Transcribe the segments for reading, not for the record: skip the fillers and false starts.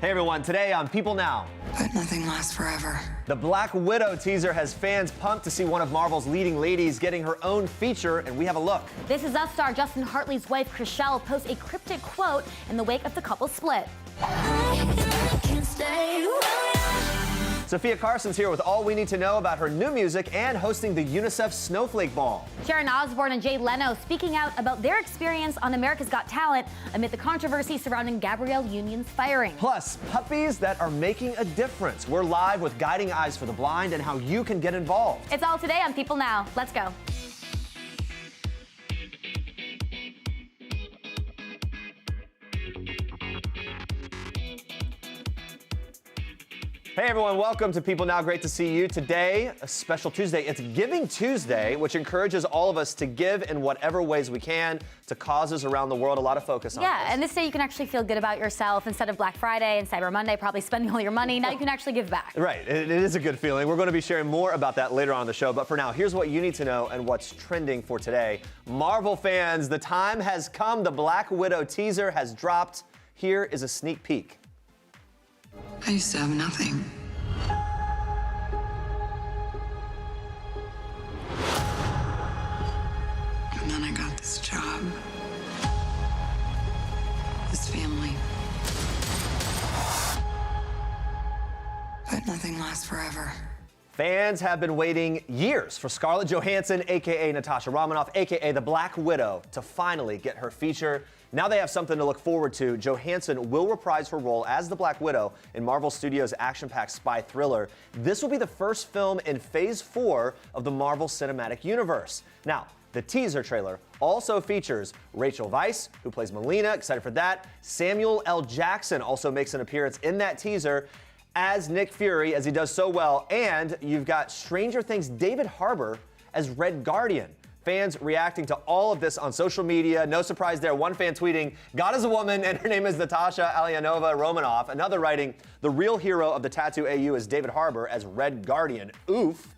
Hey everyone, today on People Now. But nothing lasts forever. The Black Widow teaser has fans pumped to see one of Marvel's leading ladies getting her own feature, and we have a look. This Is Us star Justin Hartley's wife, Chrishell, posts a cryptic quote in the wake of the couple's split. Sofia Carson's here with all we need to know about her new music and hosting the UNICEF Snowflake Ball. Sharon Osbourne and J.LO speaking out about their experience on America's Got Talent amid the controversy surrounding Gabrielle Union's firing. Plus, puppies that are making a difference. We're live with Guiding Eyes for the Blind and how you can get involved. It's all today on People Now. Let's go. Hey everyone, welcome to People Now. Great to see you. Today, a special Tuesday. It's Giving Tuesday, which encourages all of us to give in whatever ways we can to causes around the world. A lot of focus on this. Yeah, and this day you can actually feel good about yourself instead of Black Friday and Cyber Monday probably spending all your money. Now you can actually give back. Right, it is a good feeling. We're going to be sharing more about that later on in the show. But for now, here's what you need to know and what's trending for today. Marvel fans, the time has come. The Black Widow teaser has dropped. Here is a sneak peek. I used to have nothing. And then I got this job. This family. But nothing lasts forever. Fans have been waiting years for Scarlett Johansson, a.k.a. Natasha Romanoff, a.k.a. the Black Widow, to finally get her feature. Now they have something to look forward to. Johansson will reprise her role as the Black Widow in Marvel Studios' action-packed spy thriller. This will be the first film in Phase 4 of the Marvel Cinematic Universe. Now, the teaser trailer also features Rachel Weisz, who plays Melina, excited for that. Samuel L. Jackson also makes an appearance in that teaser as Nick Fury, as he does so well. And you've got Stranger Things' David Harbour as Red Guardian. Fans reacting to all of this on social media. No surprise there. One fan tweeting, God is a woman, and her name is Natasha Alyanova Romanoff. Another writing, the real hero of the Tattoo AU is David Harbour as Red Guardian. Oof.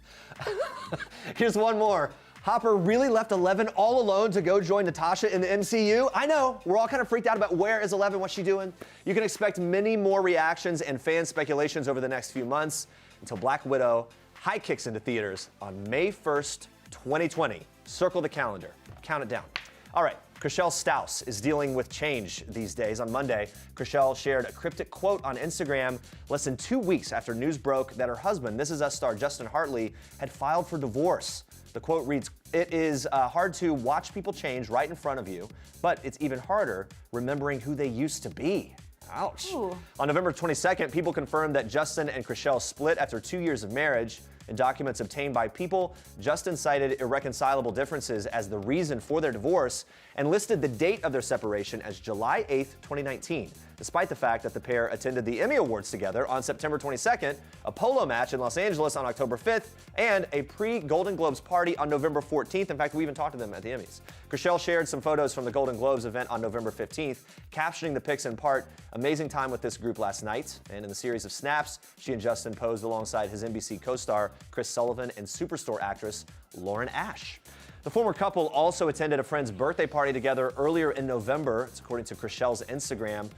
Here's one more. Hopper really left Eleven all alone to go join Natasha in the MCU? I know, we're all kind of freaked out about where is Eleven, what's she doing? You can expect many more reactions and fan speculations over the next few months until Black Widow high kicks into theaters on May 1st, 2020. Circle the calendar, count it down. All right, Chrishell Stause is dealing with change these days. On Monday, Chrishell shared a cryptic quote on Instagram less than 2 weeks after news broke that her husband, This Is Us star Justin Hartley, had filed for divorce. The quote reads, "It is hard to watch people change right in front of you, but it's even harder remembering who they used to be." Ouch. Ooh. On November 22nd, People confirmed that Justin and Chrishell split after 2 years of marriage. In documents obtained by People, Justin cited irreconcilable differences as the reason for their divorce and listed the date of their separation as July 8th, 2019, despite the fact that the pair attended the Emmy Awards together on September 22nd, a polo match in Los Angeles on October 5th, and a pre-Golden Globes party on November 14th. In fact, we even talked to them at the Emmys. Chrishell shared some photos from the Golden Globes event on November 15th, captioning the pics in part, "Amazing time with this group last night." And in the series of snaps, she and Justin posed alongside his NBC co-star Chris Sullivan and Superstore actress Lauren Ash. The former couple also attended a friend's birthday party together earlier in November, it's according to Chrishell's Instagram.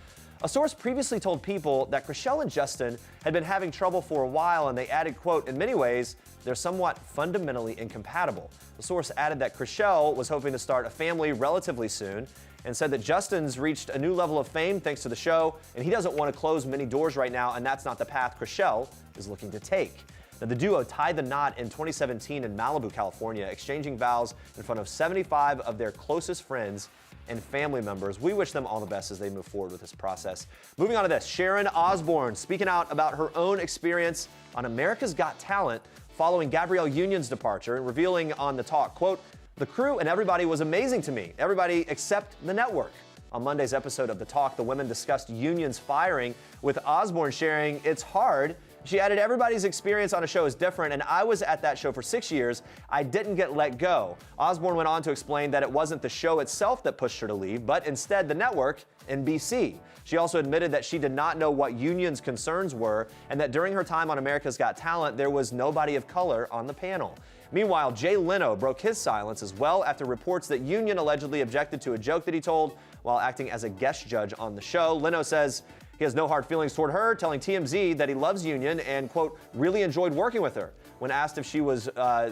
A source previously told People that Chrishell and Justin had been having trouble for a while, and they added, quote, "In many ways, they're somewhat fundamentally incompatible." The source added that Chrishell was hoping to start a family relatively soon and said that Justin's reached a new level of fame thanks to the show, and he doesn't want to close many doors right now, and that's not the path Chrishell is looking to take. Now, the duo tied the knot in 2017 in Malibu, California, exchanging vows in front of 75 of their closest friends and family members. We wish them all the best as they move forward with this process. Moving on to this, Sharon Osbourne speaking out about her own experience on America's Got Talent following Gabrielle Union's departure and revealing on The Talk, quote, "The crew and everybody was amazing to me, everybody except the network." On Monday's episode of The Talk, the women discussed Union's firing, with Osbourne sharing, "It's hard." She added, "Everybody's experience on a show is different, and I was at that show for 6 years. I didn't get let go." Osbourne went on to explain that it wasn't the show itself that pushed her to leave, but instead the network, NBC. She also admitted that she did not know what Union's concerns were, and that during her time on America's Got Talent, there was nobody of color on the panel. Meanwhile, J.LO broke his silence as well after reports that Union allegedly objected to a joke that he told while acting as a guest judge on the show. Leno says, He has no hard feelings toward her, telling TMZ that he loves Union and, quote, really enjoyed working with her. When asked if she was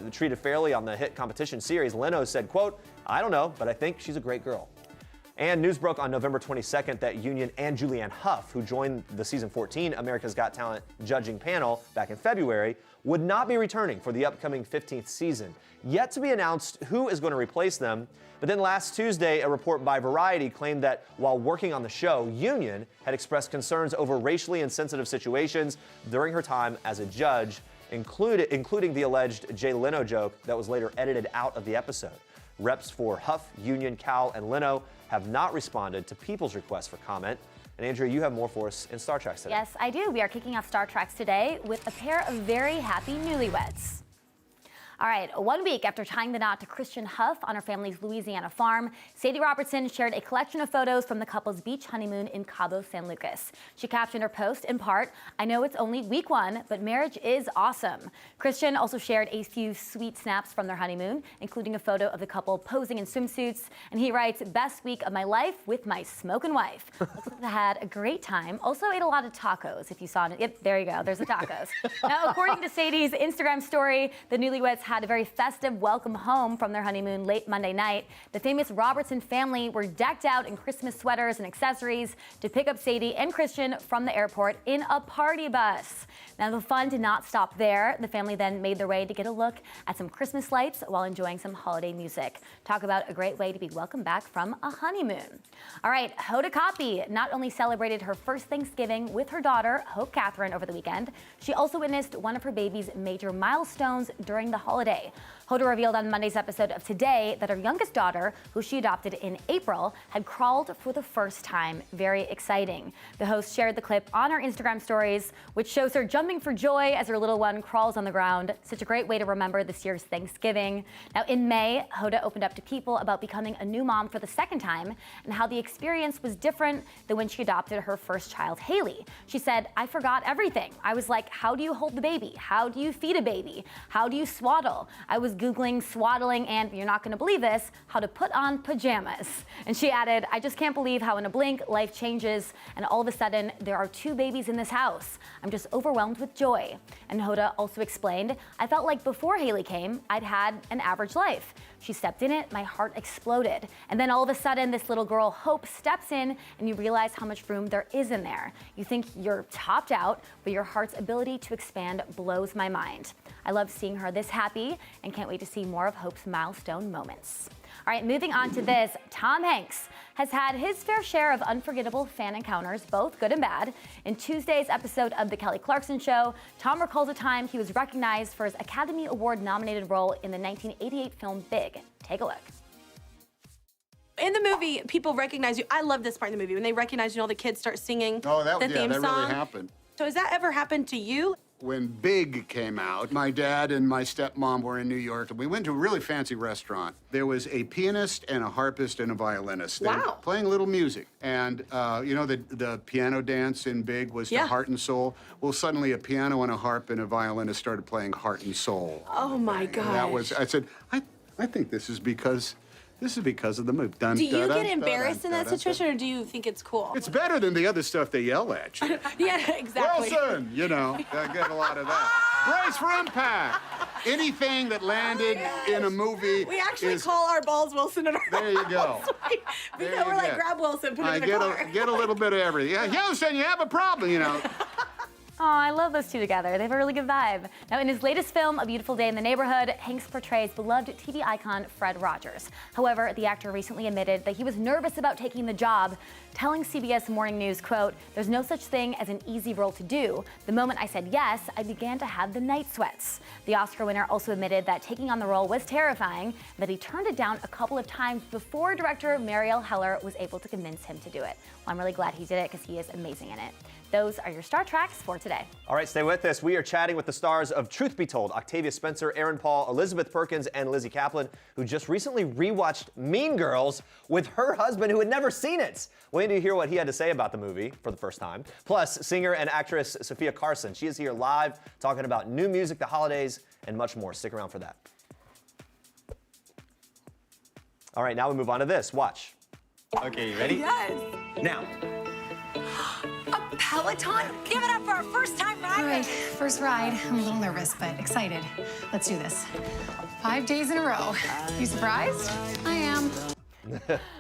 treated fairly on the hit competition series, Leno said, quote, I don't know, but I think she's a great girl. And news broke on November 22nd that Union and Julianne Hough, who joined the season 14 America's Got Talent judging panel back in February, would not be returning for the upcoming 15th season. Yet to be announced who is going to replace them. But then last Tuesday, a report by Variety claimed that while working on the show, Union had expressed concerns over racially insensitive situations during her time as a judge, including the alleged J.LO joke that was later edited out of the episode. Reps for Hough, Union, Cowell, and Leno have not responded to people's requests for comment. And Andrea, you have more for us in Star Treks today. Yes, I do. We are kicking off Star Treks today with a pair of very happy newlyweds. All right, 1 week after tying the knot to Christian Hough on her family's Louisiana farm, Sadie Robertson shared a collection of photos from the couple's beach honeymoon in Cabo San Lucas. She captioned her post in part, I know it's only week 1, but marriage is awesome. Christian also shared a few sweet snaps from their honeymoon, including a photo of the couple posing in swimsuits. And he writes, best week of my life with my smoking wife. Looks like they had a great time. Also ate a lot of tacos, if you saw it. Yep, there you go, there's the tacos. Now, according to Sadie's Instagram story, the newlyweds had a very festive welcome home from their honeymoon late Monday night. The famous Robertson family were decked out in Christmas sweaters and accessories to pick up Sadie and Christian from the airport in a party bus. Now, the fun did not stop there. The family then made their way to get a look at some Christmas lights while enjoying some holiday music. Talk about a great way to be welcomed back from a honeymoon. All right, Hoda Kotb not only celebrated her first Thanksgiving with her daughter, Hope Catherine, over the weekend, she also witnessed one of her baby's major milestones during the holiday. Hoda revealed on Monday's episode of Today that her youngest daughter, who she adopted in April, had crawled for the first time. Very exciting. The host shared the clip on her Instagram stories, which shows her jumping for joy as her little one crawls on the ground. Such a great way to remember this year's Thanksgiving. Now, in May, Hoda opened up to People about becoming a new mom for the second time and how the experience was different than when she adopted her first child, Haley. She said, I forgot everything. I was like, how do you hold the baby? How do you feed a baby? How do you swaddle? I was Googling swaddling and, you're not going to believe this, how to put on pajamas. And she added, I just can't believe how in a blink life changes and all of a sudden there are 2 babies in this house. I'm just overwhelmed with joy. And Hoda also explained, I felt like before Haley came, I'd had an average life. She stepped in it, my heart exploded. And then all of a sudden, this little girl, Hope, steps in and you realize how much room there is in there. You think you're topped out, but your heart's ability to expand blows my mind. I love seeing her this happy and can't wait to see more of Hope's milestone moments. All right, moving on to this, Tom Hanks has had his fair share of unforgettable fan encounters, both good and bad. In Tuesday's episode of The Kelly Clarkson Show, Tom recalls a time he was recognized for his Academy Award-nominated role in the 1988 film Big. Take a look. In the movie, people recognize you. I love this part in the movie, when they recognize you, all the kids start singing the theme song. Really happened. So has that ever happened to you? When Big came out, my dad and my stepmom were in New York, and we went to a really fancy restaurant. There was a pianist and a harpist and a violinist. They were playing a little music. And, you know, the piano dance in Big was to Heart and Soul. Well, suddenly a piano and a harp and a violinist started playing Heart and Soul. Oh, my gosh. That was, I said, I think this is because of the move. Do you get embarrassed in that situation, or do you think it's cool? It's better than the other stuff they yell at you. Yeah, exactly. Wilson, you know, I get a lot of that. Brace for impact. Anything that landed in a movie. We actually call our balls Wilson and our There you go. Because we're like, grab Wilson, put him in the car. Get a little bit of everything. Yeah, Houston, you have a problem, you know. Oh, I love those two together. They have a really good vibe. Now, in his latest film, A Beautiful Day in the Neighborhood, Hanks portrays beloved TV icon Fred Rogers. However, the actor recently admitted that he was nervous about taking the job, telling CBS Morning News, quote, there's no such thing as an easy role to do. The moment I said yes, I began to have the night sweats. The Oscar winner also admitted that taking on the role was terrifying, and that he turned it down a couple of times before director Marielle Heller was able to convince him to do it. Well, I'm really glad he did it because he is amazing in it. Those are your Star Treks for today. All right, stay with us. We are chatting with the stars of Truth Be Told, Octavia Spencer, Aaron Paul, Elizabeth Perkins, and Lizzie Kaplan, who just recently rewatched Mean Girls with her husband who had never seen it. Wait to hear what he had to say about the movie for the first time. Plus, singer and actress Sofia Carson. She is here live talking about new music, the holidays, and much more. Stick around for that. All right, now we move on to this. Watch. Okay, you ready? Yes. Now. Peloton? Give it up for our first time rider. All right, first ride. I'm a little nervous, but excited. Let's do this. 5 days in a row. You surprised? I am.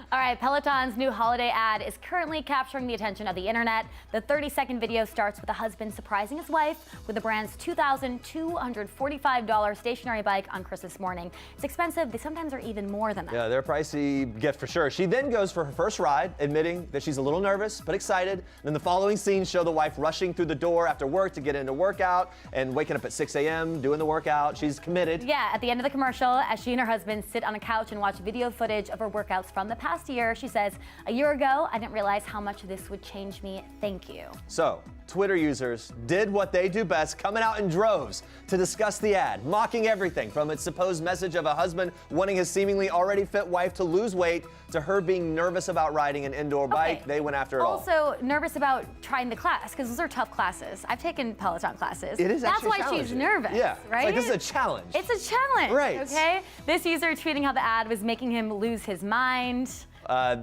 All right, Peloton's new holiday ad is currently capturing the attention of the internet. The 30-second video starts with a husband surprising his wife with the brand's $2,245 stationary bike on Christmas morning. It's expensive. They sometimes are even more than that. Yeah, they're a pricey gift for sure. She then goes for her first ride, admitting that she's a little nervous but excited. And then the following scenes show the wife rushing through the door after work to get into workout and waking up at 6 a.m. doing the workout. She's committed. Yeah, at the end of the commercial, as she and her husband sit on a couch and watch video footage of her workouts from the past year, she says, "A year ago, I didn't realize how much this would change me. Thank you." So, Twitter users did what they do best, coming out in droves to discuss the ad, mocking everything from its supposed message of a husband wanting his seemingly already fit wife to lose weight to her being nervous about riding an indoor bike. They went after it all. Also, nervous about trying the class, because those are tough classes. I've taken Peloton classes. It is actually That's why she's nervous, yeah, right? It's like, this is a challenge. It's a challenge, right? Okay? This user tweeting how the ad was making him lose his mind.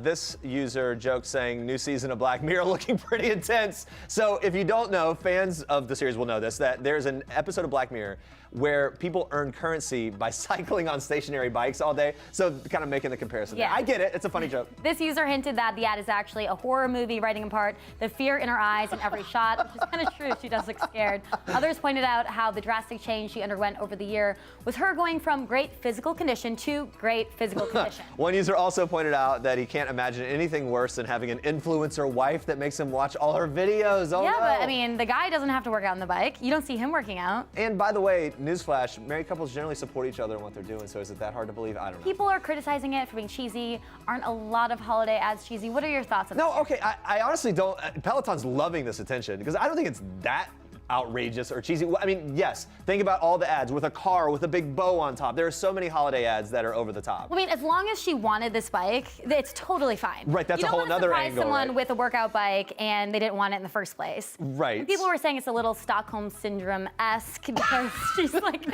This user joked saying, new season of Black Mirror looking pretty intense. So if you don't know, fans of the series will know this, that there's an episode of Black Mirror where people earn currency by cycling on stationary bikes all day. So kind of making the comparison there. I get it. It's a funny joke. This user hinted that the ad is actually a horror movie, writing in part the fear in her eyes in every shot, which is kind of true. She does look scared. Others pointed out how the drastic change she underwent over the year was her going from great physical condition to great physical condition. One user also pointed out that he can't imagine anything worse than having an influencer wife that makes him watch all her videos. Oh, yeah, no. but I mean, the guy doesn't have to work out on the bike. You don't see him working out. And by the way, newsflash, married couples generally support each other in what they're doing, so is it that hard to believe? I don't know. People are criticizing it for being cheesy. Aren't a lot of holiday ads cheesy? What are your thoughts on that? No, okay, I honestly don't. Peloton's loving this attention because I don't think it's that outrageous or cheesy. I mean, yes, think about all the ads with a car with a big bow on top. There are so many holiday ads that are over the top. I mean, as long as she wanted this bike, it's totally fine. Right, that's a whole other angle. You don't want to surprise someone right? with a workout bike and they didn't want it in the first place. Right. And people were saying it's a little Stockholm Syndrome-esque because she's like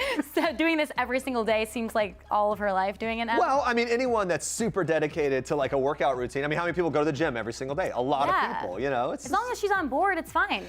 doing this every single day, seems like all of her life doing it now. Well, I mean, anyone that's super dedicated to like a workout routine. I mean, how many people go to the gym every single day? A lot of people, you know? As long as she's on board, it's fine.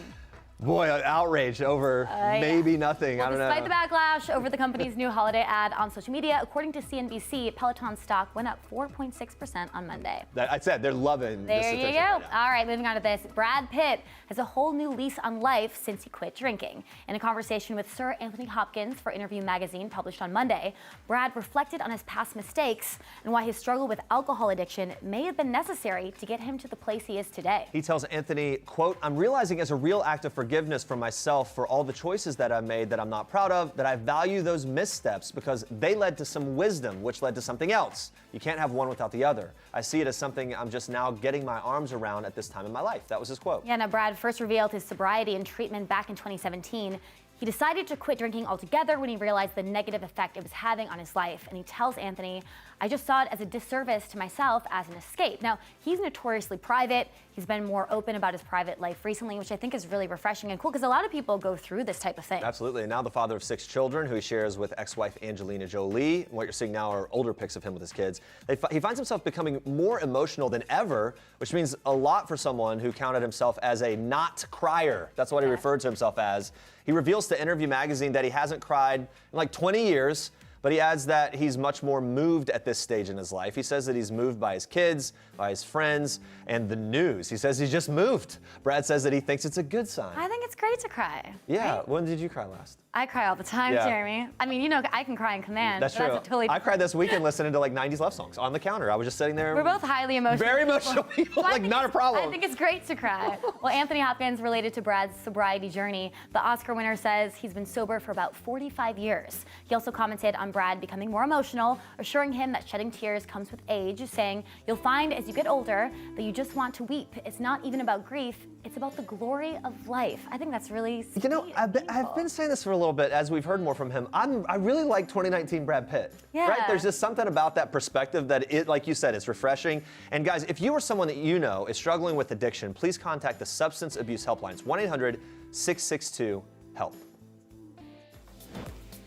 Boy, outrage over maybe nothing. Well, I don't know. Despite the backlash over the company's new holiday ad on social media, according to CNBC, Peloton stock went up 4.6% on Monday. I said they're loving this There you attention go. right now. All right, moving on to this. Brad Pitt has a whole new lease on life since he quit drinking. In a conversation with Sir Anthony Hopkins for Interview magazine published on Monday, Brad reflected on his past mistakes and why his struggle with alcohol addiction may have been necessary to get him to the place he is today. He tells Anthony, quote, "I'm realizing as a real act of forgiveness for myself for all the choices that I've made that I'm not proud of, that I value those missteps because they led to some wisdom, which led to something else. You can't have one without the other. I see it as something I'm just now getting my arms around at this time in my life." That was his quote. Yeah, now Brad first revealed his sobriety and treatment back in 2017. He decided to quit drinking altogether when he realized the negative effect it was having on his life. And he tells Anthony, "I just saw it as a disservice to myself as an escape." Now, he's notoriously private. He's been more open about his private life recently, which I think is really refreshing and cool because a lot of people go through this type of thing. Absolutely. And now the father of 6 children who he shares with ex-wife Angelina Jolie. What you're seeing now are older pics of him with his kids. He finds himself becoming more emotional than ever, which means a lot for someone who counted himself as a not crier. That's what he referred to himself as. He reveals to Interview magazine that he hasn't cried in like 20 years, but he adds that he's much more moved at this stage in his life. He says that he's moved by his kids, by his friends, and the news. He says he's just moved. Brad says that he thinks it's a good sign. I think it's great to cry. Yeah. Right? When did you cry last? I cry all the time, Yeah. Jeremy. I mean, you know, I can cry on command. That's but true. That's a totally I cried this weekend listening to like 90s love songs on the counter. I was just sitting there. We're both highly emotional. Very emotional people, like not a problem. I think it's great to cry. Well, Anthony Hopkins related to Brad's sobriety journey. The Oscar winner says he's been sober for about 45 years. He also commented on Brad becoming more emotional, assuring him that shedding tears comes with age, saying, "You'll find as you get older that you just want to weep. It's not even about grief. It's about the glory of life." I think that's really sweet. You know, I've been saying this for a little bit as we've heard more from him. I really like 2019 Brad Pitt. Yeah. Right? There's just something about that perspective that, like you said, it's refreshing. And guys, if you or someone that you know is struggling with addiction, please contact the Substance Abuse Helplines, 1-800-662-HELP.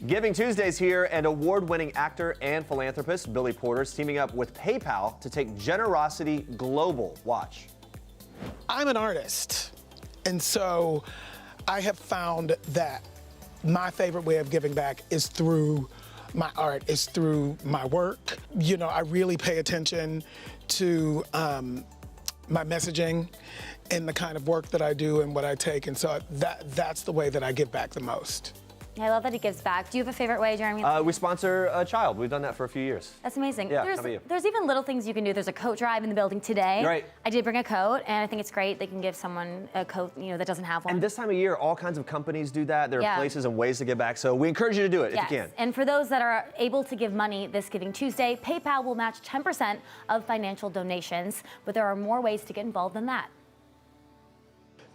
Giving Tuesday's here, and award-winning actor and philanthropist Billy Porter's teaming up with PayPal to take generosity global. Watch. I'm an artist. And so I have found that my favorite way of giving back is through my art, is through my work. You know, I really pay attention to my messaging and the kind of work that I do and what I take. And so that's the way that I give back the most. I love that he gives back. Do you have a favorite way, Jeremy? We sponsor a child. We've done that for a few years. That's amazing. Yeah, how about you? There's even little things you can do. There's a coat drive in the building today. Right. I did bring a coat, and I think it's great. They can give someone a coat, you know, that doesn't have one. And this time of year, all kinds of companies do that. There are Yeah. places and ways to give back. So we encourage you to do it if you can. And for those that are able to give money this Giving Tuesday, PayPal will match 10% of financial donations. But there are more ways to get involved than that.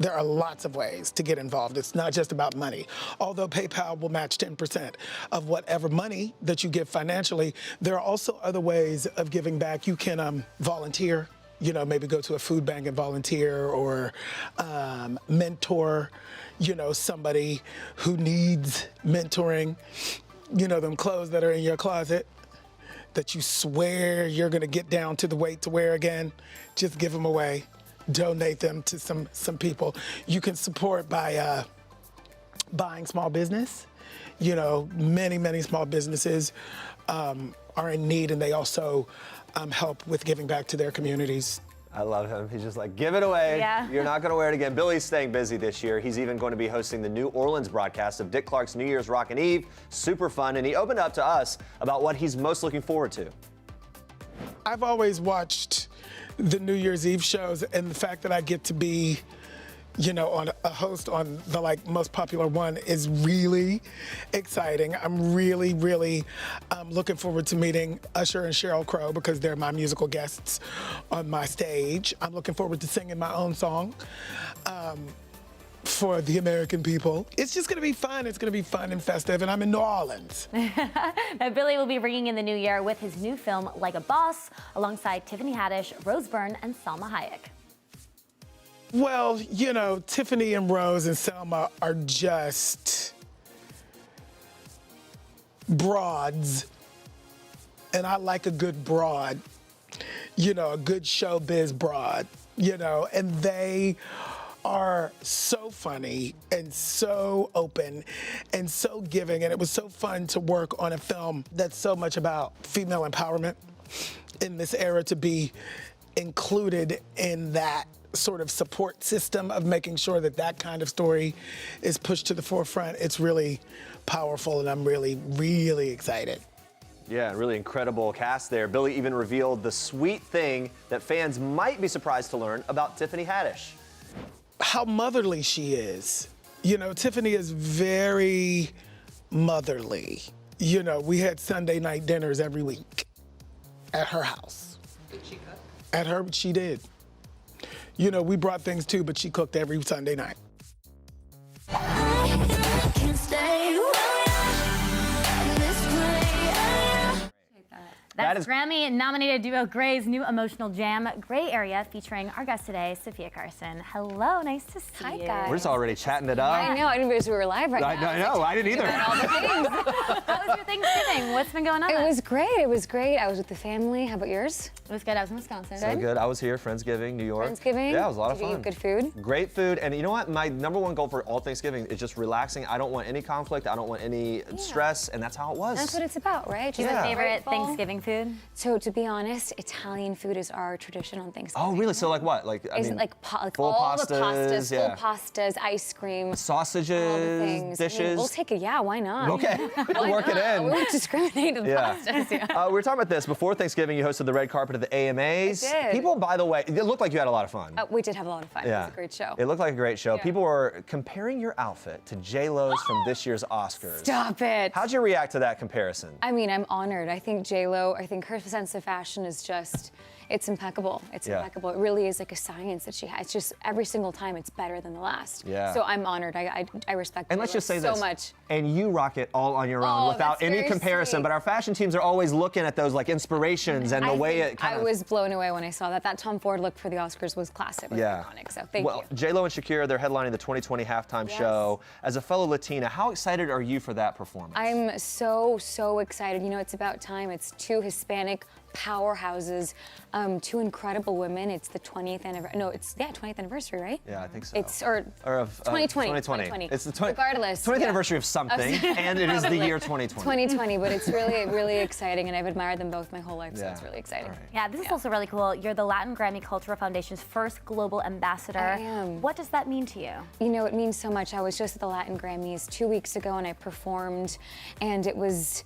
There are lots of ways to get involved. It's not just about money. Although PayPal will match 10% of whatever money that you give financially, there are also other ways of giving back. You can volunteer, you know, maybe go to a food bank and volunteer, or mentor, you know, somebody who needs mentoring. You know, them clothes that are in your closet that you swear you're gonna get down to the weight to wear again, just give them away. Donate them to some people. You can support by buying small business. You know, many small businesses are in need, and they also help with giving back to their communities. I love him. He's just like, give it away. Yeah. You're not going to wear it again. Billy's staying busy this year. He's even going to be hosting the New Orleans broadcast of Dick Clark's New Year's Rockin' Eve. Super fun. And he opened up to us about what he's most looking forward to. I've always watched the New Year's Eve shows, and the fact that I get to be, you know, on a host on the most popular one is really exciting. I'm really looking forward to meeting Usher and Sheryl Crow because they're my musical guests on my stage. I'm looking forward to singing my own song for the American people. It's just gonna be fun. It's gonna be fun and festive, and I'm in New Orleans. Now, Billy will be ringing in the new year with his new film, Like a Boss, alongside Tiffany Haddish, Rose Byrne, and Salma Hayek. Well, you know, Tiffany and Rose and Selma are just broads, and I like a good broad, you know, a good showbiz broad, you know, and they are so funny and so open and so giving, and it was so fun to work on a film that's so much about female empowerment in this era, to be included in that sort of support system of making sure that that kind of story is pushed to the forefront. It's really powerful, and I'm really excited. Yeah, really incredible cast there. Billy even revealed the sweet thing that fans might be surprised to learn about Tiffany Haddish. How motherly she is. You know, Tiffany is very motherly. You know, we had Sunday night dinners every week at her house. Did she cook? At her, she did. You know, we brought things too, but she cooked every Sunday night. That's Grammy-nominated duo Gray's new emotional jam, Gray Area, featuring our guest today, Sofia Carson. Hello, nice to see you. Hi, guys. We're just already chatting it up. I know, I didn't realize we were live right now. I know, I didn't either. All the things. How was your Thanksgiving? What's been going on? It was great. It was great. I was with the family. How about yours? It was good. I was in Wisconsin. So good. I was here, Friendsgiving, New York. Friendsgiving? Yeah, it was a lot of Did you fun. eat good food? Great food. And you know what? My number one goal for all Thanksgiving is just relaxing. I don't want any conflict. I don't want any stress. And that's how it was. That's what it's about, right? Do you have a favorite Grateful. Thanksgiving food? So to be honest, Italian food is our tradition on Thanksgiving. Oh, really? So like what? Like, I Is mean, it like full all pastas, the pastas, yeah. full pastas, ice cream, sausages, all the things. dishes. I mean, we'll take it. Yeah, why not? Okay, Why work it not? in. We won't discriminate with Yeah. pastas. Yeah. We were talking about this before Thanksgiving. You hosted the red carpet of the AMAs. I did. People, by the way, it looked like you had a lot of fun. We did have a lot of fun. It was a great show. It looked like a great show. Yeah. People were comparing your outfit to J.LO's from this year's Oscars. Stop it. How'd you react to that comparison? I mean, I'm honored. I think J.LO, I think her sense of fashion is just, it's impeccable. It's impeccable. It really is like a science that she has. It's just every single time it's better than the last. Yeah. So I'm honored. I respect And let's just say so this. much. And you rock it all on your own Oh, without that's any very comparison. sweet. But our fashion teams are always looking at those like inspirations and the way it kind I of. was blown away when I saw that. That Tom Ford look for the Oscars was classic. It was iconic. So thank you. J.LO and Shakira, they're headlining the 2020 halftime show. As a fellow Latina, how excited are you for that performance? I'm so excited. You know, it's about time. It's two Hispanic powerhouses, two incredible women. It's the 20th anniversary. No, it's 20th anniversary, right? Yeah, I think so. It's of 2020. 2020. It's the Regardless, 20th anniversary of something, and it is the year 2020. 2020, but it's really, really exciting, and I've admired them both my whole life, so it's really exciting. Right. Yeah, this is also really cool. You're the Latin Grammy Cultural Foundation's first global ambassador. I am. What does that mean to you? You know, it means so much. I was just at the Latin Grammys 2 weeks ago, and I performed, and it was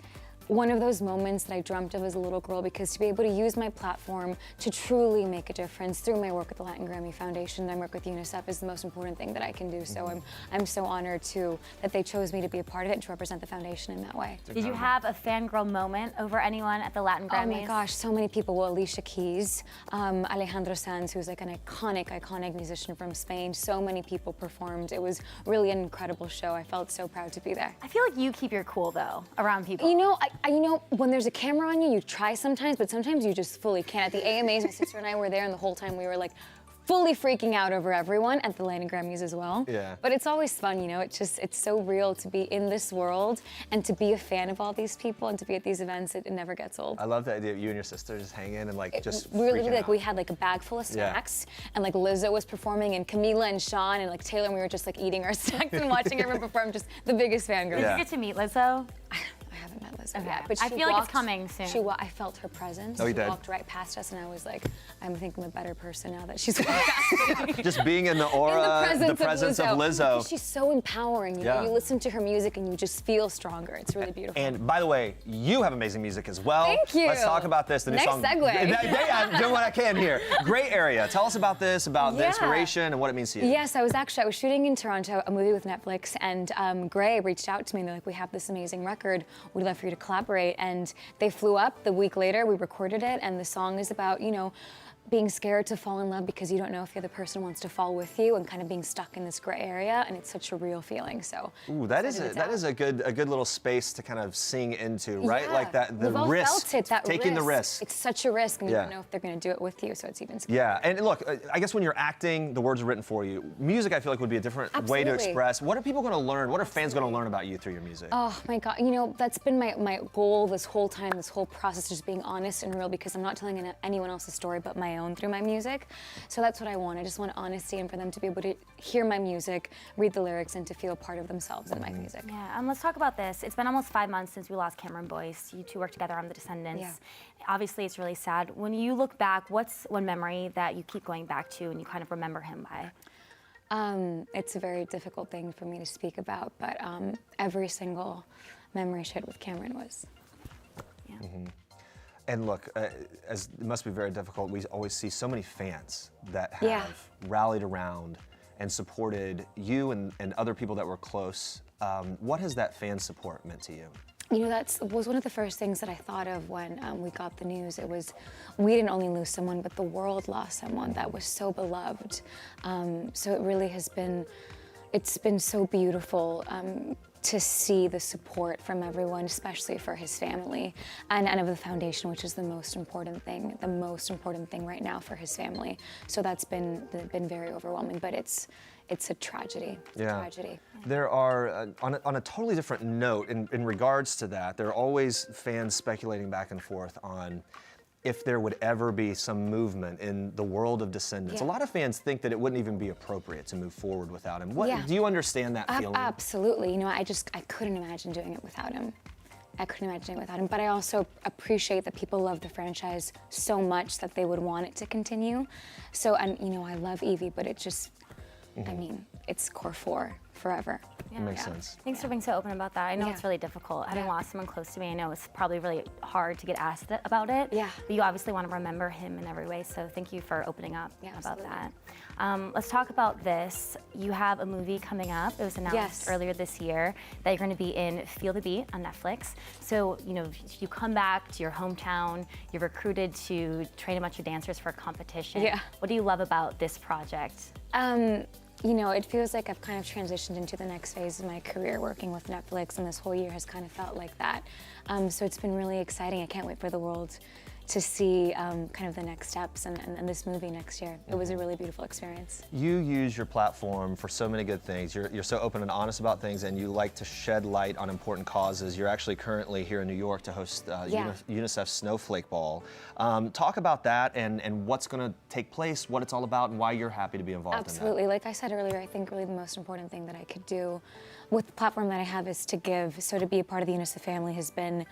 one of those moments that I dreamt of as a little girl, because to be able to use my platform to truly make a difference through my work at the Latin Grammy Foundation, and I work with UNICEF, is the most important thing that I can do. So I'm so honored too that they chose me to be a part of it and to represent the foundation in that way. Did you have a fangirl moment over anyone at the Latin Grammys? Oh my gosh, so many people. Well, Alicia Keys, Alejandro Sanz, who's like an iconic musician from Spain. So many people performed. It was really an incredible show. I felt so proud to be there. I feel like you keep your cool though around people. You know, you know, when there's a camera on you, you try sometimes, but sometimes you just fully can't. At the AMAs, my sister and I were there, and the whole time we were like fully freaking out over everyone, at the Latin Grammys as well. Yeah. But it's always fun, you know, it's so real to be in this world and to be a fan of all these people and to be at these events. It never gets old. I love the idea of you and your sister just hanging and like just we were freaking literally like, out. we had like a bag full of snacks, and like Lizzo was performing, and Camila and Sean and like Taylor, and we were just like eating our snacks and watching everyone perform. Just the biggest fangirl. Did you get to meet Lizzo? I haven't met Lizzo Okay. yet, but I she feel like walked, it's coming soon. I felt her presence. Oh, you she did? walked right past us, and I was like, I think I'm a better person now that she's walked past me. Just being in the aura, In the presence of Lizzo. Because she's so empowering. You know, you listen to her music and you just feel stronger. It's really beautiful. And by the way, you have amazing music as well. Thank you. Let's talk about this. The new Nice song. segue. I'm doing what I can here. Great area. Tell us about this, about the inspiration and what it means to you. Yes, I was shooting in Toronto a movie with Netflix, and Gray reached out to me and they're like, we have this amazing record. We'd love for you to collaborate. And they flew up the week later. We recorded it, and the song is about, you know, being scared to fall in love because you don't know if the other person wants to fall with you, and kind of being stuck in this gray area, and it's such a real feeling. So ooh, that is a good little space to kind of sing into, right? Yeah. Like that, the We've all risk, felt it, that taking the risk. It's such a risk, and you don't know if they're going to do it with you, so it's even scarier. Yeah, and look, I guess when you're acting, the words are written for you. Music, I feel like, would be a different way to express. What are people going to learn? What are fans going to learn about you through your music? Oh my God, you know, that's been my goal this whole time, this whole process, just being honest and real, because I'm not telling anyone else's story but my own through my music. So that's what I want. I just want honesty, and for them to be able to hear my music, read the lyrics, and to feel part of themselves in my music. Yeah, let's talk about this. It's been almost 5 months since we lost Cameron Boyce. You two worked together on The Descendants. Yeah. Obviously, it's really sad. When you look back, what's one memory that you keep going back to and you kind of remember him by? It's a very difficult thing for me to speak about, but every single memory I shared with Cameron was. Yeah. And look, as it must be very difficult, we always see so many fans that have rallied around and supported you and other people that were close. What has that fan support meant to you? You know, that was one of the first things that I thought of when we got the news. It was, we didn't only lose someone, but the world lost someone that was so beloved. So it really has been, it's been so beautiful to see the support from everyone, especially for his family, and of the foundation, which is the most important thing right now for his family. So that's been very overwhelming, but it's a tragedy. It's a tragedy. There are, on a totally different note, in regards to that, there are always fans speculating back and forth on if there would ever be some movement in the world of Descendants. A lot of fans think that it wouldn't even be appropriate to move forward without him. Do you understand that feeling? Absolutely. You know, I couldn't imagine doing it without him. I couldn't imagine doing it without him, but I also appreciate that people love the franchise so much that they would want it to continue. So, and you know, I love Evie, but it just, I mean, it's core 4 forever. It makes sense. Thanks for being so open about that. I know it's really difficult. Having lost someone close to me, I know it's probably really hard to get asked about it. Yeah. But you obviously want to remember him in every way, so thank you for opening up about that. Let's talk about this. You have a movie coming up. It was announced earlier this year that you're going to be in Feel the Beat on Netflix. So, you know, you come back to your hometown, you're recruited to train a bunch of dancers for a competition. Yeah. What do you love about this project? You know, it feels like I've kind of transitioned into the next phase of my career working with Netflix, and this whole year has kind of felt like that. So it's been really exciting. I can't wait for the world, to see kind of the next steps and this movie next year. It was a really beautiful experience. You use your platform for so many good things. You're so open and honest about things, and you like to shed light on important causes. You're actually currently here in New York to host UNICEF's Snowflake Ball. Talk about that and what's going to take place, what it's all about, and why you're happy to be involved in that. Absolutely. Like I said earlier, I think really the most important thing that I could do with the platform that I have is to give. So to be a part of the UNICEF family has been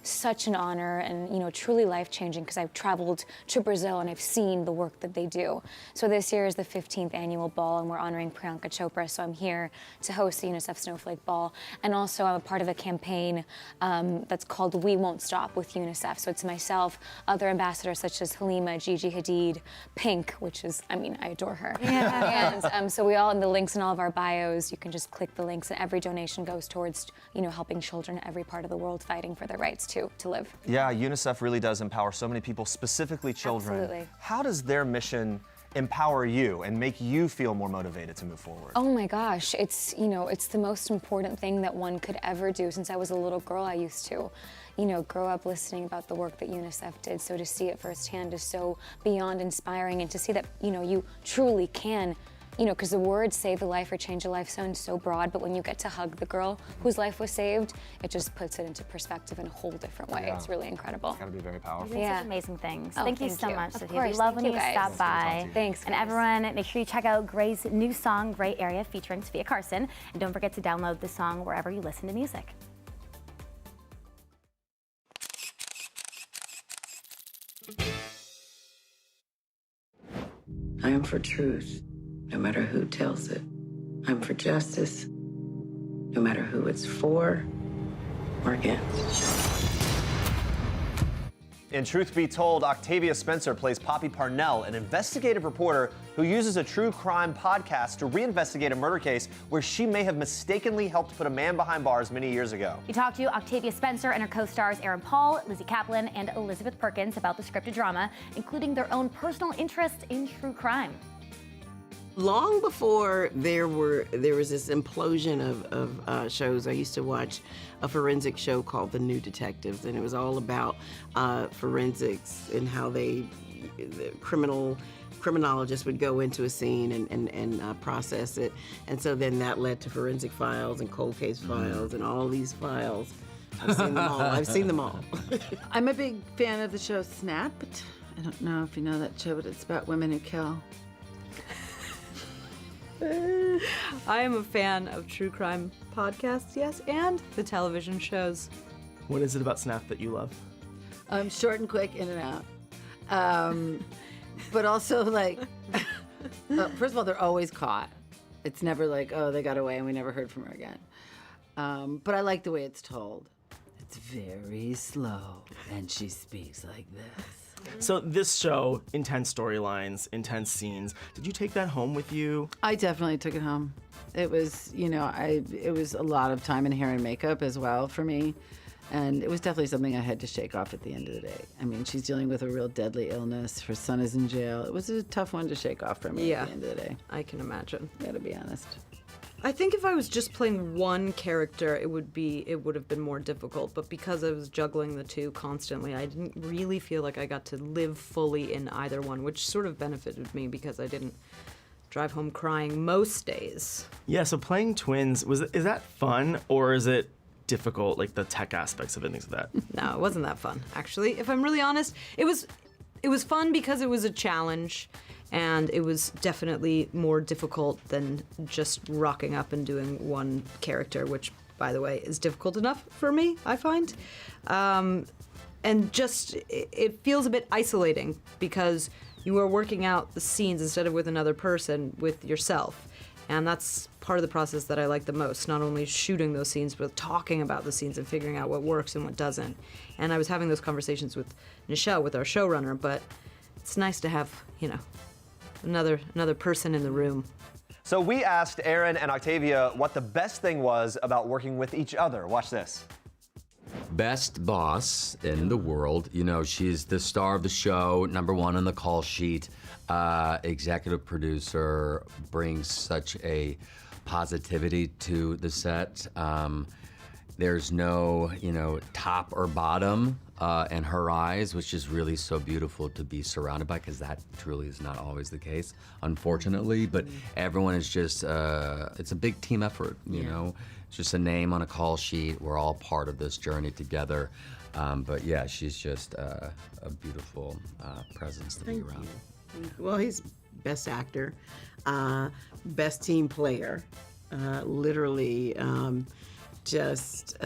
such an honor and, you know, truly life-changing, because I've traveled to Brazil and I've seen the work that they do. So this year is the 15th annual ball, and we're honoring Priyanka Chopra, so I'm here to host the UNICEF Snowflake Ball. And also I'm a part of a campaign that's called We Won't Stop with UNICEF. So it's myself, other ambassadors such as Halima, Gigi Hadid, Pink, which is, I mean, I adore her. Yeah. And so we all, in the links in all of our bios, you can just click the links, and every donation goes towards, you know, helping children in every part of the world fighting for their rights to live. Yeah, UNICEF really does empower so many people, specifically children. Absolutely. How does their mission empower you and make you feel more motivated to move forward? Oh my gosh, it's, you know, it's the most important thing that one could ever do. Since I was a little girl, I used to, you know, grow up listening about the work that UNICEF did. So to see it firsthand is so beyond inspiring, and to see that, you know, you truly can, you know, because the words save a life or change a life sound so broad, but when you get to hug the girl whose life was saved, it just puts it into perspective in a whole different way. Yeah. It's really incredible. It's gotta be very powerful. You're doing such amazing things. Oh, thank you so much, Of Sofia. course, We love thank when you you guys. stop by. Thanks, And guys. everyone, make sure you check out Gray's new song, Gray Area, featuring Sofia Carson. And don't forget to download the song wherever you listen to music. I am for truth, no matter who tells it. I'm for justice, no matter who it's for or against. In Truth Be Told, Octavia Spencer plays Poppy Parnell, an investigative reporter who uses a true crime podcast to reinvestigate a murder case where she may have mistakenly helped put a man behind bars many years ago. We talked to Octavia Spencer and her co-stars Aaron Paul, Lizzie Kaplan, and Elizabeth Perkins about the scripted drama, including their own personal interest in true crime. Long before there was this implosion of shows, I used to watch a forensic show called The New Detectives, and it was all about forensics and how the criminologists would go into a scene and process it. And so then that led to Forensic Files and Cold Case Files and all these files. I've seen them all. I've seen them all. I'm a big fan of the show Snapped. I don't know if you know that show, but it's about women who kill. I am a fan of true crime podcasts, yes, and the television shows. What is it about Snap that you love? Short and quick, in and out. But also, like, first of all, they're always caught. It's never like, oh, they got away and we never heard from her again. But I like the way it's told. It's very slow, and she speaks like this. So this show, intense storylines, intense scenes. Did you take that home with you? I definitely took it home. It was, you know, it was a lot of time in hair and makeup as well for me. And it was definitely something I had to shake off at the end of the day. I mean, she's dealing with a real deadly illness. Her son is in jail. It was a tough one to shake off for me at the end of the day. I can imagine. Gotta be honest. I think if I was just playing one character, it would have been more difficult. But because I was juggling the two constantly, I didn't really feel like I got to live fully in either one, which sort of benefited me because I didn't drive home crying most days. Yeah, so playing twins, is that fun, or is it difficult, like the tech aspects of it, things like that? No, it wasn't that fun, actually. If I'm really honest, it was fun because it was a challenge, and it was definitely more difficult than just rocking up and doing one character, which, by the way, is difficult enough for me, I find. And just, it feels a bit isolating because you are working out the scenes instead of with another person, with yourself. And that's part of the process that I like the most, not only shooting those scenes, but talking about the scenes and figuring out what works and what doesn't. And I was having those conversations with Nichelle, with our showrunner, but it's nice to have, you know, another person in the room. So we asked Aaron and Octavia what the best thing was about working with each other. Watch this. Best boss in the world. You know, she's the star of the show, #1 on the call sheet. Executive producer, brings such a positivity to the set. There's no, you know, top or bottom. and her eyes, which is really so beautiful to be surrounded by, because that truly is not always the case, unfortunately. But everyone is just, it's a big team effort, you know? It's just a name on a call sheet. We're all part of this journey together. But yeah, she's just a beautiful presence to be around. Well, he's best actor, best team player, literally just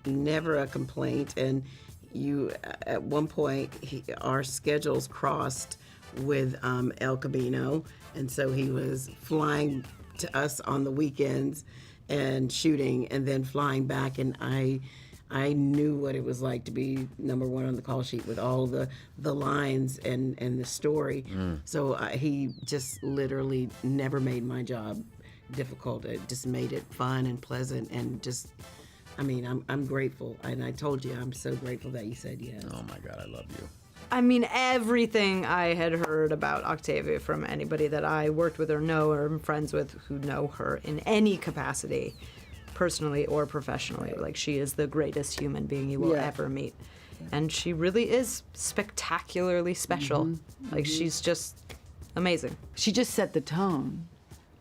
never a complaint. And you, at one point, our schedules crossed with El Camino, and so he was flying to us on the weekends and shooting, and then flying back, and I knew what it was like to be #1 on the call sheet with all the lines and the story. So he just literally never made my job difficult. It just made it fun and pleasant, and just, I mean, I'm grateful. And I told you, I'm so grateful that you said yes. Oh my God, I love you. I mean, everything I had heard about Octavia from anybody that I worked with or know or am friends with who know her in any capacity, personally or professionally. Like, she is the greatest human being you will ever meet. And she really is spectacularly special. Like, she's just amazing. She just set the tone.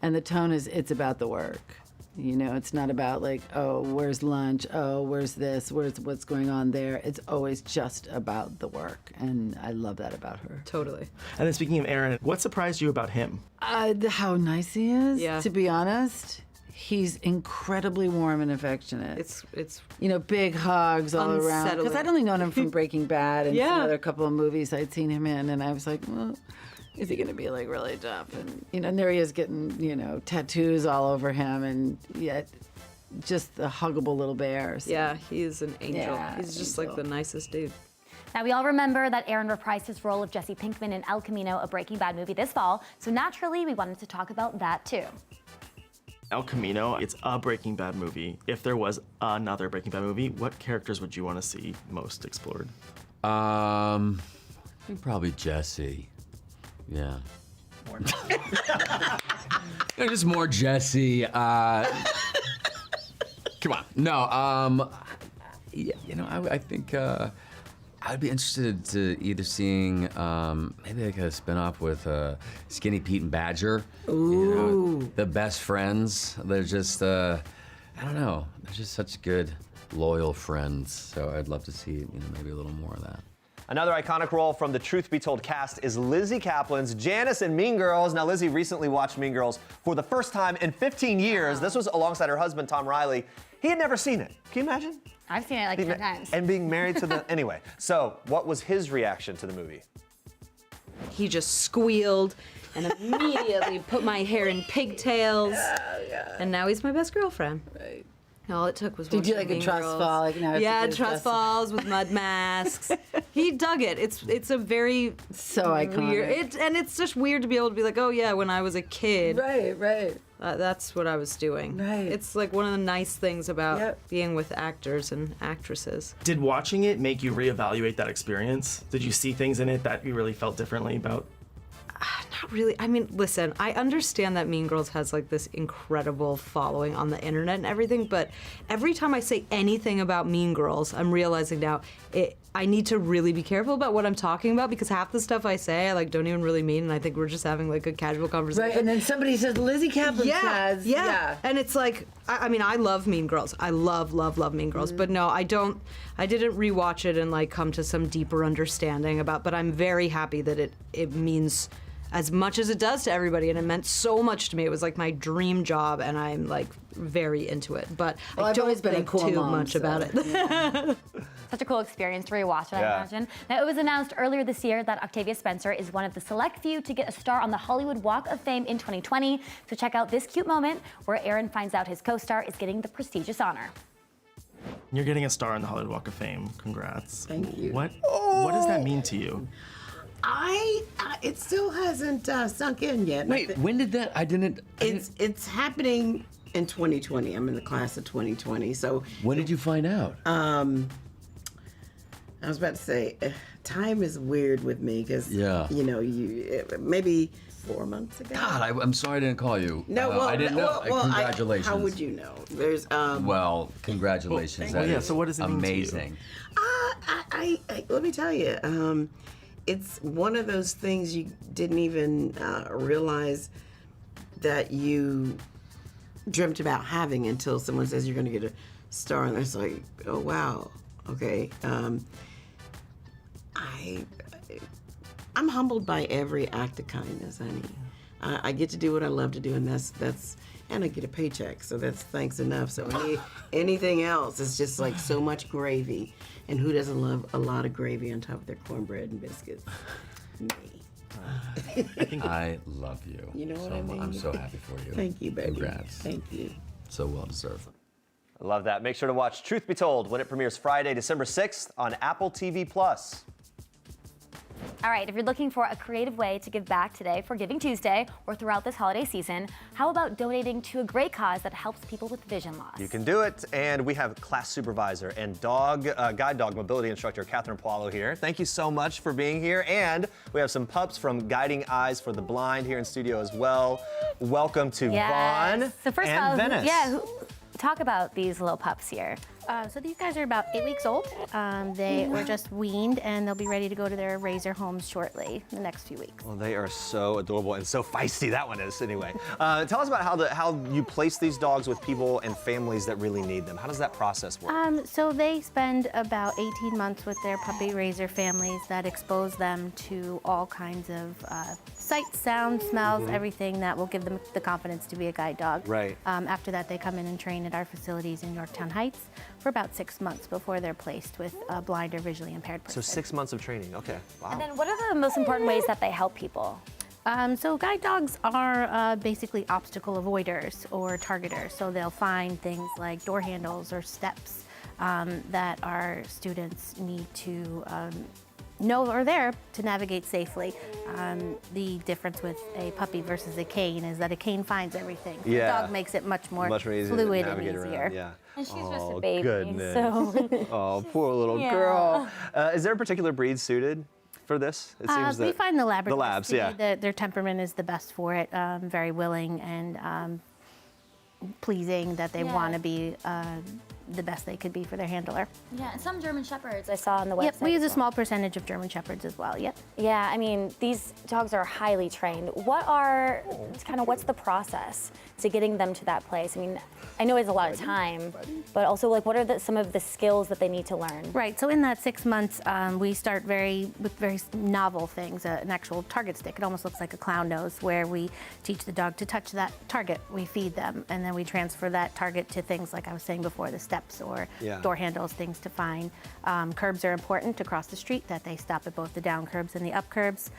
And the tone is, it's about the work. You know, it's not about like, oh, where's lunch? Oh, where's this? What's going on there? It's always just about the work. And I love that about her. Totally. And then speaking of Aaron, what surprised you about him? How nice he is, Yeah. to be honest. He's incredibly warm and affectionate. It's you know, big hugs all around. Because unsettling. I'd only known him from Breaking Bad and Yeah. some other couple of movies I'd seen him in, and I was like, well, is he going to be like really tough? And you know, and there he is getting, you know, tattoos all over him, and yet just the huggable little bear. So. Yeah, he's an angel. Yeah, he's just like the nicest dude. Now, we all remember that Aaron reprised his role of Jesse Pinkman in El Camino, a Breaking Bad movie this fall, so naturally we wanted to talk about that too. El Camino, it's a Breaking Bad movie. If there was another Breaking Bad movie, what characters would you want to see most explored? I think probably Jesse. Yeah. No, just more Jesse. Come on. No, yeah, you know, I think I'd be interested to either seeing maybe like a spinoff with Skinny Pete and Badger. Ooh. You know, the best friends. They're just, I don't know, they're just such good, loyal friends. So I'd love to see, you know, maybe a little more of that. Another iconic role from the Truth Be Told cast is Lizzie Kaplan's Janice in Mean Girls. Now, Lizzie recently watched Mean Girls for the first time in 15 years. This was alongside her husband, Tom Riley. He had never seen it. Can you imagine? I've seen it like 10 times. And being married to the... Anyway, so what was his reaction to the movie? He just squealed and immediately put my hair in pigtails. And now he's my best girlfriend. Right. All it took was Did you watching like a Mean trust Girls. fall? Like, now I have to yeah, do trust trust- falls with mud masks. He dug it. It's a very So iconic. weird. And it's just weird to be able to be like, oh yeah, when I was a kid. Right. That's what I was doing. Right. It's like one of the nice things about being with actors and actresses. Did watching it make you reevaluate that experience? Did you see things in it that you really felt differently about? Not really. I mean, listen, I understand that Mean Girls has like this incredible following on the internet and everything, but every time I say anything about Mean Girls, I'm realizing now I need to really be careful about what I'm talking about, because half the stuff I say I like don't even really mean, and I think we're just having like a casual conversation. Right, and then somebody says, Lizzie Kaplan says. Yeah. And it's like, I mean, I love Mean Girls. I love Mean Girls. But no, I didn't rewatch it and like come to some deeper understanding about, but I'm very happy that it means as much as it does to everybody, and it meant so much to me. It was like my dream job, and I'm like very into it. But Well, I I've don't always been a think cool too mom, much so, about it. Such a cool experience to rewatch it, I Yeah. imagine. Now, it was announced earlier this year that Octavia Spencer is one of the select few to get a star on the Hollywood Walk of Fame in 2020. So check out this cute moment where Aaron finds out his co-star is getting the prestigious honor. You're getting a star on the Hollywood Walk of Fame. Congrats. Thank you. What does that mean to you? It still hasn't sunk in yet. Wait, when did that? I didn't. It's happening in 2020. I'm in the class of 2020. So When did you find out? I was about to say, time is weird with me because Yeah. you know, maybe 4 months ago. God, I'm sorry I didn't call you. No, well, I didn't know. well, Congratulations. how would you know? There's Well, congratulations. Well, That yeah, is so what does it mean to you? amazing. Let me tell you, it's one of those things you didn't even realize that you dreamt about having until someone says you're going to get a star, and it's like, oh wow, okay. I'm humbled by every act of kindness, honey. I get to do what I love to do, and and I get a paycheck, so that's thanks enough. So anything else is just like so much gravy. And who doesn't love a lot of gravy on top of their cornbread and biscuits? Me. I love you. You know what I mean? I'm so happy for you. Thank you, baby. Congrats. Thank you. So well deserved. I love that. Make sure to watch Truth Be Told when it premieres Friday, December 6th on Apple TV+. All right, if you're looking for a creative way to give back today for Giving Tuesday or throughout this holiday season, how about donating to a great cause that helps people with vision loss? You can do it, and we have class supervisor and guide dog mobility instructor Catherine Paulo here. Thank you so much for being here, and we have some pups from Guiding Eyes for the Blind here in studio as well. Welcome to Vaughn So first and of all, Venice. Talk about these little pups here. So these guys are about 8 weeks old. They were just weaned, and they'll be ready to go to their raiser homes shortly, in the next few weeks. Well, they are so adorable and so feisty, that one is, anyway. Tell us about how you place these dogs with people and families that really need them. How does that process work? So they spend about 18 months with their puppy raiser families that expose them to all kinds of sights, sounds, smells, everything that will give them the confidence to be a guide dog. Right. After that, they come in and train at our facilities in Yorktown Heights for about 6 months before they're placed with a blind or visually impaired person. So 6 months of training, okay. Wow. And then what are the most important ways that they help people? So guide dogs are basically obstacle avoiders or targeters. So they'll find things like door handles or steps that our students need to know are there to navigate safely. The difference with a puppy versus a cane is that a cane finds everything. Yeah. The dog makes it much more easier fluid to and navigate easier. around. Yeah. And she's just a baby, Goodness. so. Oh, poor little girl. Is there a particular breed suited for this? It seems We find the Labradors. The Labs, yeah. Their temperament is the best for it. Very willing and pleasing, that they want to be the best they could be for their handler. Yeah, and some German Shepherds I saw on the website. Yep, we use a small percentage of German Shepherds as well, yep. Yeah, I mean, these dogs are highly trained. What's the process to getting them to that place? I mean, I know it's a lot of time, but also like what are some of the skills that they need to learn? Right, so in that 6 months, we start with very novel things, an actual target stick. It almost looks like a clown nose, where we teach the dog to touch that target. We feed them, and then we transfer that target to things like I was saying before, the steps or door handles, things to find. Curbs are important to cross the street, that they stop at both the down curbs and the up curbs.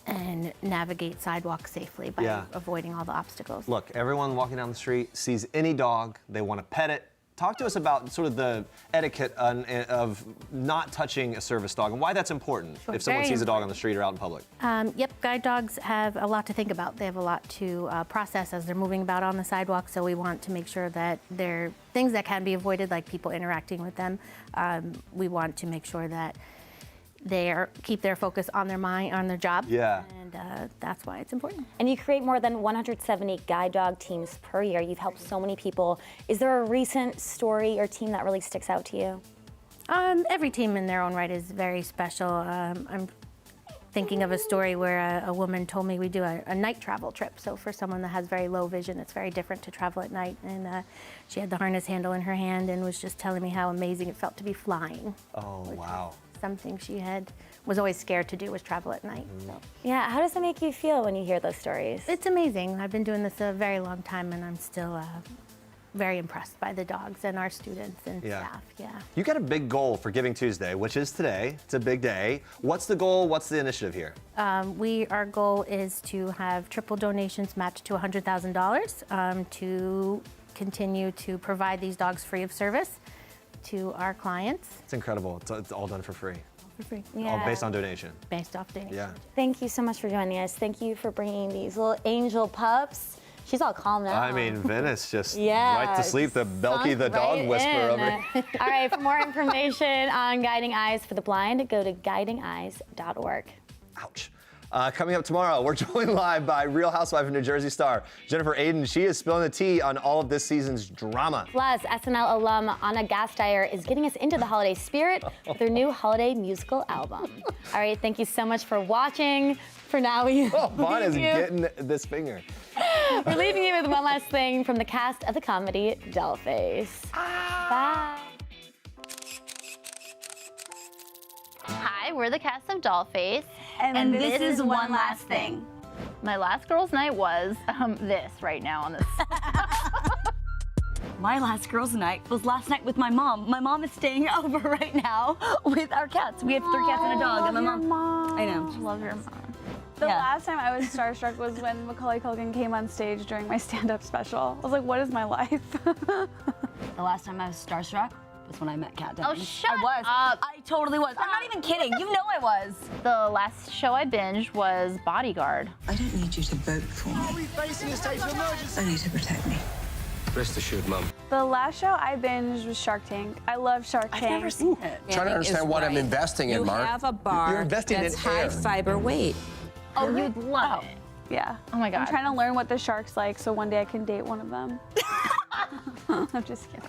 And navigate sidewalks safely by avoiding all the obstacles. Look, everyone walking down the street sees any dog, they want to pet it. Talk to us about sort of the etiquette of not touching a service dog and why that's important if someone sees a dog on the street or out in public. Yep, guide dogs have a lot to think about. They have a lot to process as they're moving about on the sidewalk, so we want to make sure that they're things that can be avoided, like people interacting with them. We want to make sure that they keep their focus on their mind, on their job. Yeah. And that's why it's important. And you create more than 170 guide dog teams per year. You've helped so many people. Is there a recent story or team that really sticks out to you? Every team in their own right is very special. I'm thinking of a story where a woman told me we do a night travel trip. So for someone that has very low vision, it's very different to travel at night. And she had the harness handle in her hand and was just telling me how amazing it felt to be flying. Oh, wow. Something she was always scared to do was travel at night. So. Yeah, how does it make you feel when you hear those stories? It's amazing. I've been doing this a very long time, and I'm still very impressed by the dogs and our students and staff. Yeah. You got a big goal for Giving Tuesday, which is today. It's a big day. What's the goal? What's the initiative here? Our goal is to have triple donations matched to $100,000 to continue to provide these dogs free of service to our clients. It's incredible. It's all done for free. For free. Yeah. All based on donation. Based off donation. Yeah. Thank you so much for joining us. Thank you for bringing these little angel pups. She's all calm now. I mean, Venice just right to sleep. The Boehlke the dog whisperer over here. All right, for more information on Guiding Eyes for the Blind, go to guidingeyes.org. Ouch. Coming up tomorrow, we're joined live by Real Housewife of New Jersey star Jennifer Aiden. She is spilling the tea on all of this season's drama. Plus, SNL alum Anna Gasteyer is getting us into the holiday spirit with her new holiday musical album. All right, thank you so much for watching. For now, Vaughn is getting this finger. We're leaving you with one last thing from the cast of the comedy Dollface. Bye. Hi, we're the cast of Dollface. And this is One Last Thing. My last girls' night was this right now on this. My last girls' night was last night with my mom. My mom is staying over right now with our cats. We have 3 cats and a dog, and my mom. I know. Love your mom. The last time I was starstruck was when Macaulay Culkin came on stage during my stand-up special. I was like, what is my life? The last time I was starstruck was when I met Kat Dennings. Oh, shut I was. up. I totally was. I'm not even kidding. You know I was. The last show I binged was Bodyguard. I don't need you to vote for me. Are we facing a state of emergency? Only to protect me. Rest assured, Mum. The last show I binged was Shark Tank. I love Shark Tank. I've never seen it. Trying to understand what I'm investing in, Mark. You have a bar You're investing that's in high air. fiber weight. Oh, you'd love it. Yeah. Oh my God. I'm trying to learn what the sharks like so one day I can date one of them. I'm just kidding.